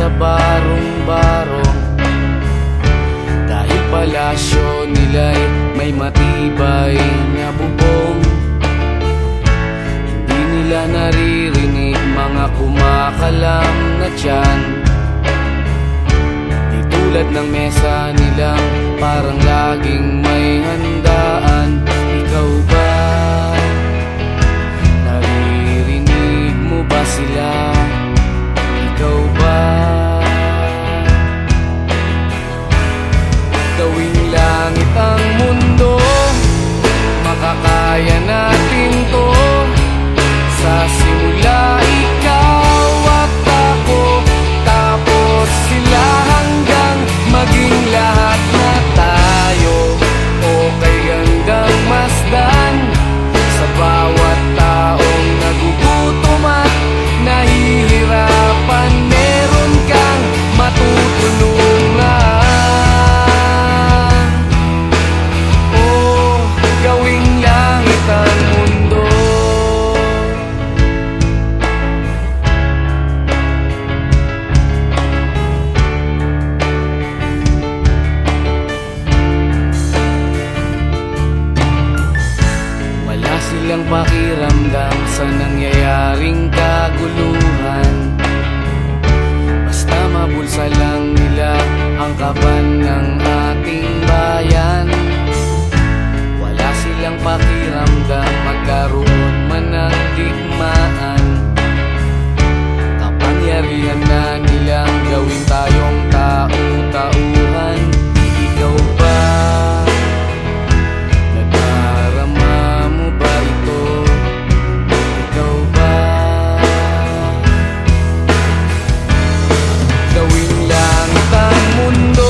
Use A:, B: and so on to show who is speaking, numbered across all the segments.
A: sa barong-barong. Dahil palasyo nila'y may matibay na bubong, hindi nila naririnig mga kumakalam na tiyan. Di tulad ng mesa nilang parang laging may handaan. Ikaw ba? Naririnig mo ba sila? Ikaw ba? Gawing langit ang mundo, makakaya natin to. Sa simula ikaw at ako, tapos sila, hanggang maging lahat na tayo. Okay hanggang masdan sa bawat taong nagugutom at nahihirapan. Meron kang matutulungan. Oh, gawing langit ang mundo. Wala silang pakiramdam sa nangyayaring kaguluhan. Basta mabulsa lang nila ang kaban ng ating bayan. Wala silang pakiramdam magkaroon man ng digmaan. Kapangyarihan na nilang gawin tayong tau-tauhan. Ikaw ba? Nadarama mo ba ito? Ikaw ba? Gawing langit ang mundo,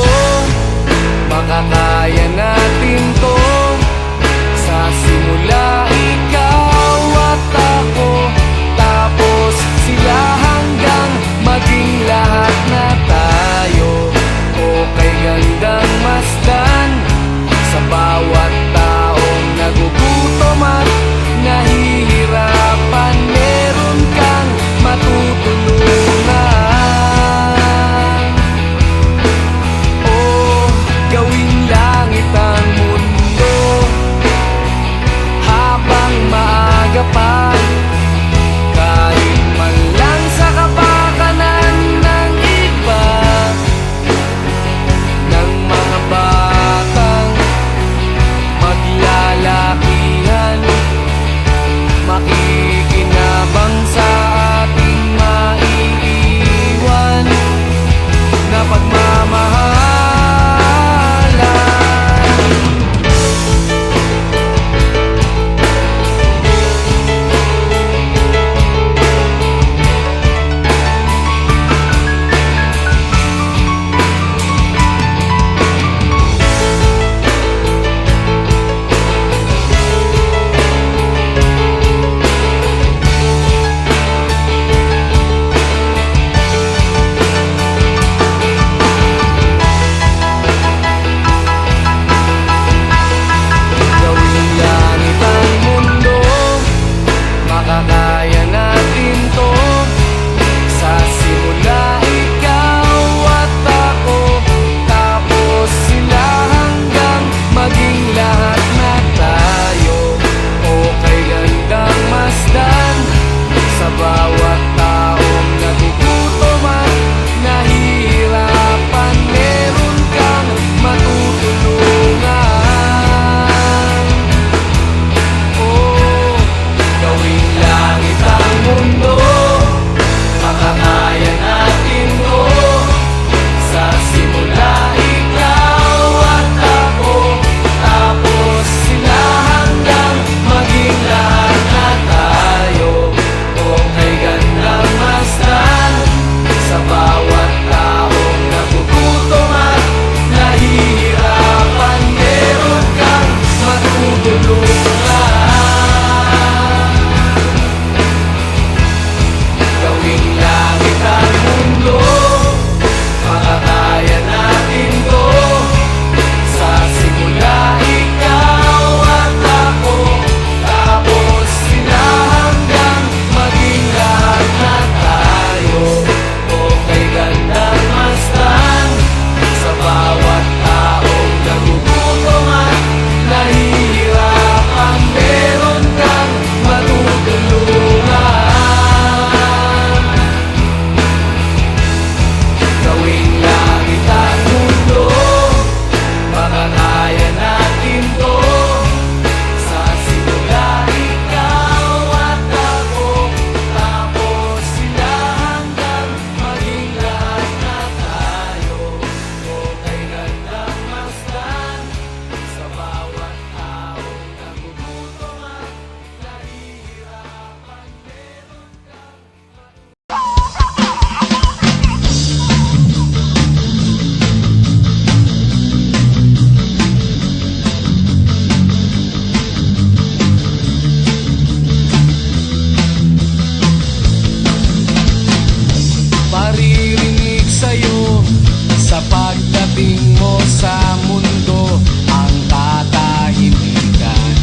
A: Iparating mo sa mundo ang katahimikan,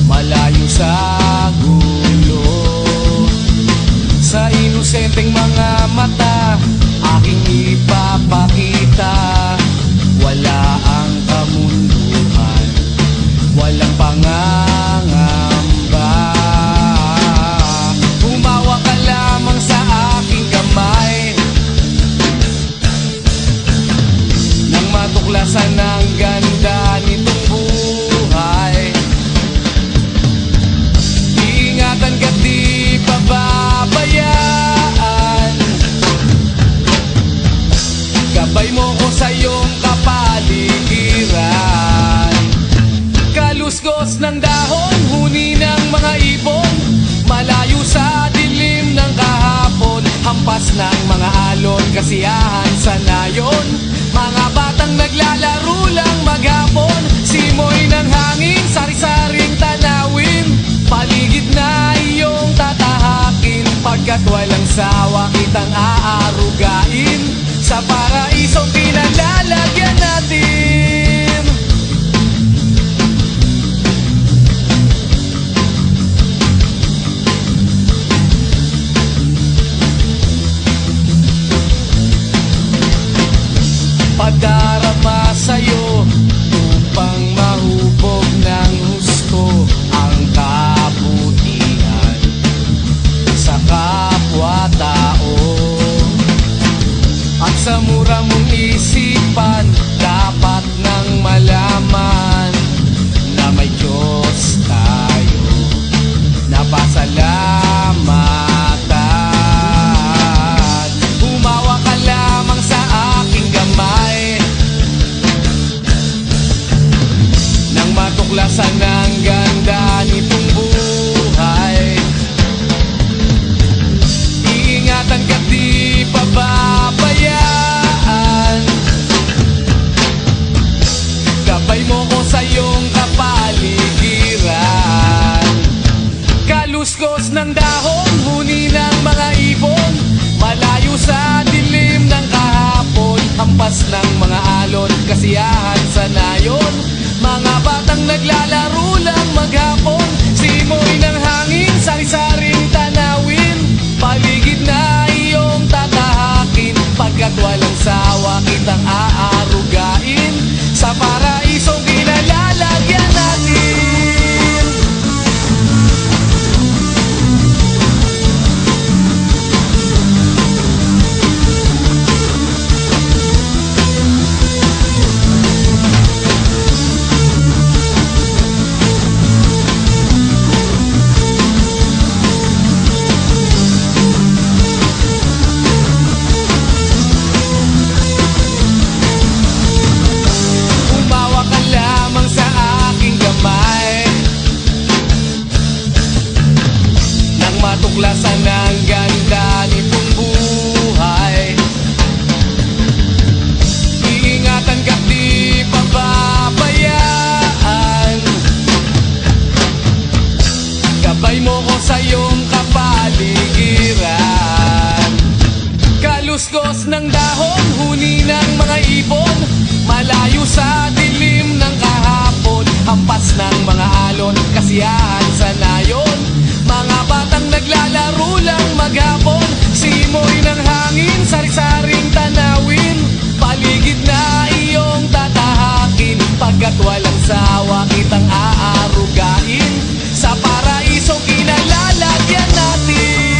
A: malayo sa gulo. Sa inosenteng mga mata aking ipapakita, wala ang kamunduhan, walang pangangamba. Humawa ka lamang sa aking kamay, nang matuklasan ang ganda nitong buhay. Iingatan ka't di pababayaan, gabay mo ko sa iyong kapaligiran. Kaluskos ng dahon, huni ng mga ibon, malayo sa dilim ng kahapon. Hampas ng mga alon, kasiyahan sa nayon. Mga batang naglalaro lang maghapon, simoy ng hangin, sari-saring tanawin. Paligid na iyong tatahakin, pagkat walang sawa kitang aarugain. Sa paraisong pinalalagyan natin, padarama sa'yo upang mahubog ng husto ang kabutihan sa kapwa-tao. At sa mura mong isipan, dapat nang malaman na may Diyos tayo na pasalamatan. Humawa ka lamang sa aking gamay, nang matuklasan ang ganda nitong buhay. Iingatan ka't di pababayaan, gabay mo ko sa iyong kapaligiran. Kaluskos ng dahon, huni ng mga ibon, malayo sa dilim ng kahapon. Hampas ng mga alon, kasiyahan sa nayon. Mga batang naglalaro lang maghapon, simoy ng hangin, sari-saring tanawin. Paligid na iyong tatahakin, pagkat walang sawa kitang aarugain. Sa paraisong pinalalagyan natin, umawa ka lamang sa aking kamay, nang matuklasan ang ganda nitong buhay. Iingatan ka't di pababayaan, gabay mo ko sa iyong kapaligiran. Kaluskos ng dahon, huni ng mga ibon, malayo sa dilim ng kahapon. Hampas ng mga alon, kasiyahan sa nayon. Mga batang naglalaro lang maghapon, simoy ng hangin, sari-saring tanawin. Paligid na iyong tatahakin, pagkat walang sawa kitang aarugain. Sa paraisong pinalalagyan natin,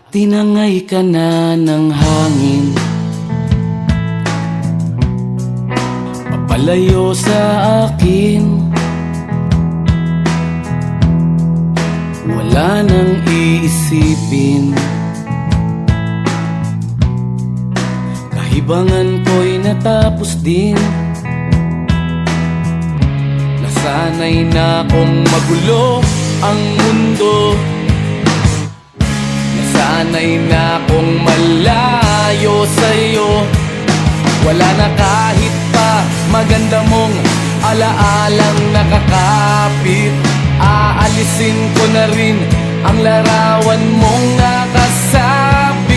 A: Tinangay ka na ng hangin, Palayo sa akin, wala nang iisipin. Kahibangan ko'y natapos din. Nasanay na kong magulo ang mundo. Nasanay na kong malayo sa'yo. Wala na kahit pa maganda mong alaalang nakakapit. Aalisin ko na rin ang larawan mong nakasabit.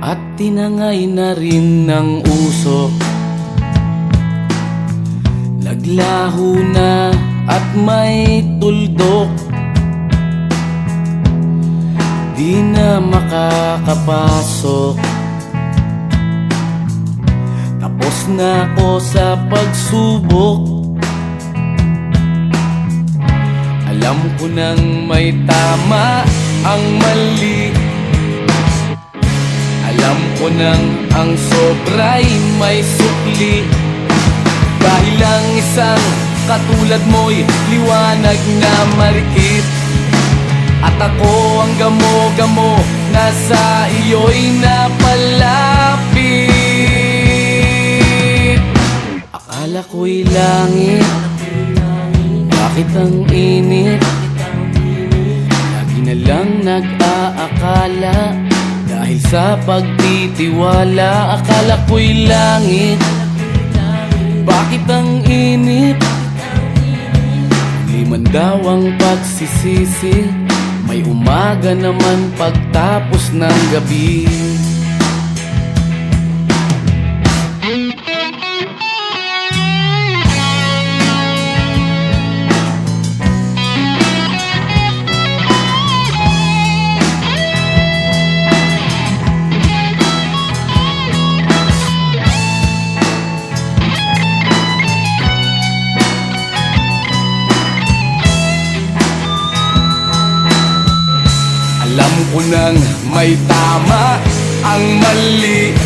A: At tinangay na rin ng usok. Naglaho na at may tuldok. Di na makakapasok. Tapos na ako sa pagsubok. Alam ko nang may tama ang mali. Alam ko nang ang sobra'y may sukli. Dahil ang isang katulad mo'y liwanag na marikit. At ako ang gamo-gamo na sa iyo'y napalapit. Akala ko'y langit, bakit ang init? Lagi na lang nag-aakala, dahil sa pagtitiwala. Akala ko'y langit, bakit ang init? Liman daw ang pagsisisi, may umaga naman pagtapos ng gabi. Alam ko nang may tama ang mali.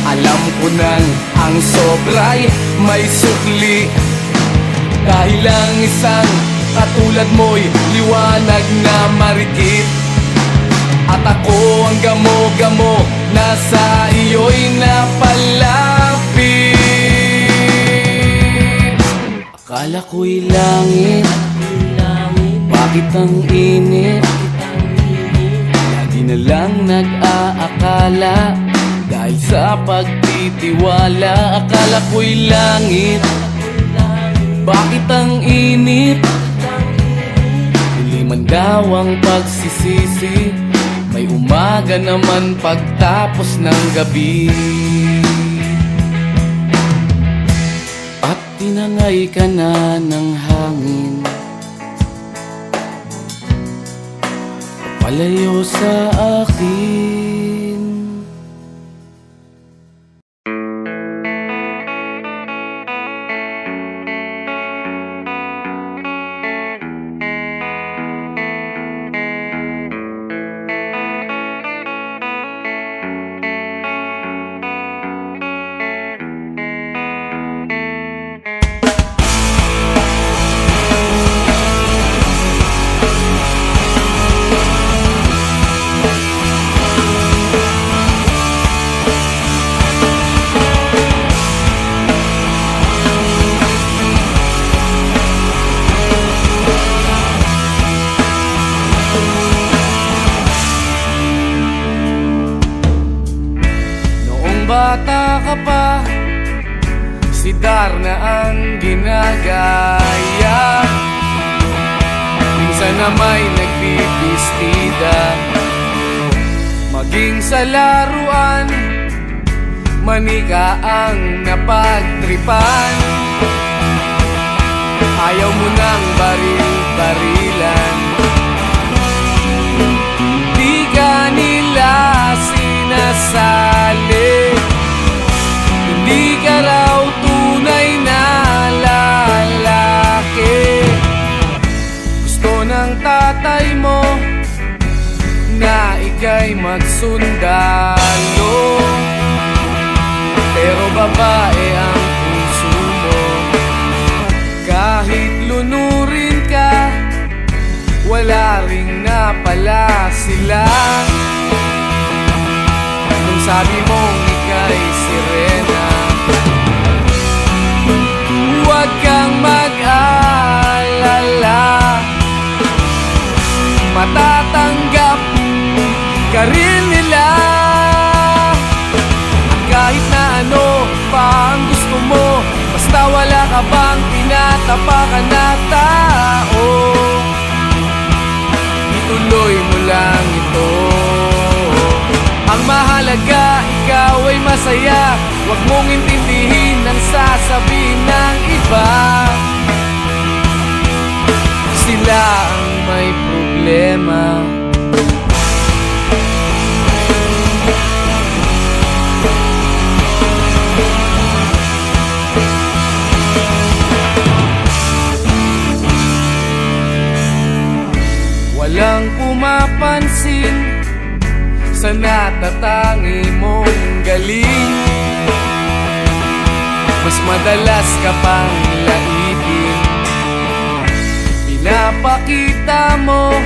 A: Alam ko nang ang sobra'y may sukli. Dahil ang isang katulad mo'y liwanag na marikit. At ako ang gamo-gamo na sa iyo'y napalapit. Akala ko'y langit, bakit ang init? Lagi na lang nag-aakala, dahil sa pagtitiwala. Akala ko'y langit, bakit ang init? Liman daw ang pagsisisi, may umaga naman pagtapos ng gabi. At tinangay ka na ng hangin, palayo sa akin. Bata ka pa, si Darna ang ginagaya. Minsan na may nagpipistida, maging sa laruan, manika ang napagtripan. Ayaw mo nang baril-barilan, di ka nila sinasali. Hindi ka raw tunay na lalaki. Gusto ng tatay mo na ikaw ika'y magsundalo, pero babae ang puso mo. Kahit lunurin ka, wala ring napala sila. Nung sabi mong ika'y sirena, huwag kang mag-alala, matatanggap ka rin nila. At kahit na ano pa ang gusto mo, basta wala ka bang tinatapakan na tao, ituloy mo lang ito. Ang mahalaga, ikaw ay masaya. Huwag mong intindihin ang sasabihin ng iba. Sila ang may problema. Walang pumapansin sa natatangi mong galing. Mas madalas ka pang laipin. Pinapakita mo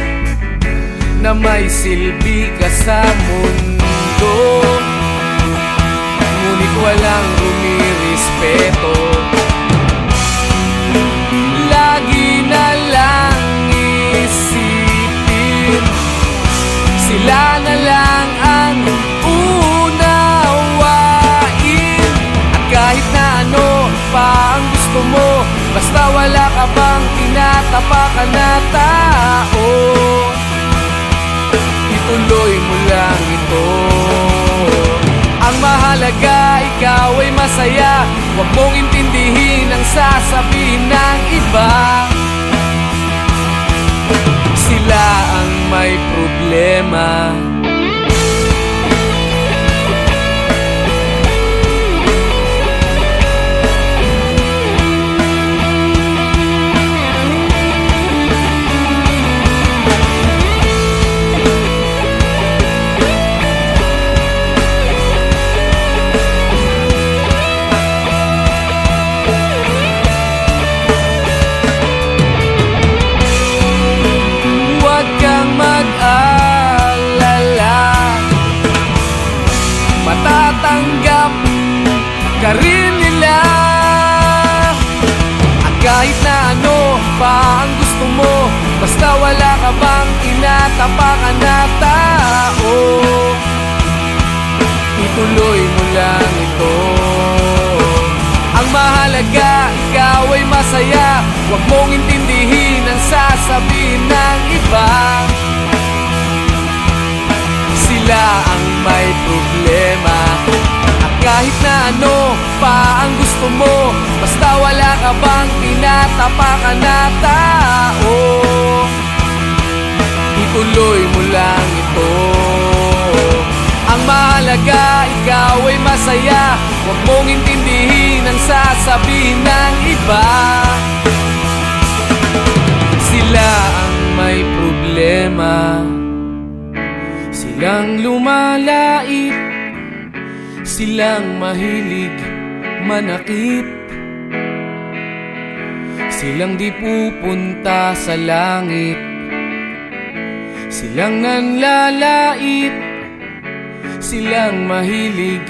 A: na may silbi ka sa mundo, ngunit walang rumirespeto. Lagi na lang isipin, sila na lang ang unawain. At kahit na ano pa ang gusto mo, basta wala ka bang tinatapakan na tao, ituloy mo lang ito. Ang mahalaga, ikaw ay masaya. Huwag mong intindihin ang sasabihin ng iba. Sila ang may problema. Matatanggap ka rin nila. At kahit na ano pa ang gusto mo, basta wala ka bang tinatapakan na tao, ituloy mo lang ito. Ang mahalaga, ikaw ay masaya. Huwag mong intindihin ang sasabihin ng iba. Sila ang may problema. At kahit na ano pa ang gusto mo, basta wala ka bang tinatapakan na tao, ituloy mo lang ito. Ang mahalaga, ikaw ay masaya. Huwag mong intindihin ang sasabihin ng iba. Sila ang may problema. Silang lumalait, silang mahilig manakit, silang di pupunta sa langit, silang nanlalait, silang mahilig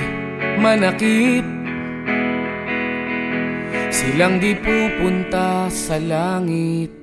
A: manakit, silang di pupunta sa langit.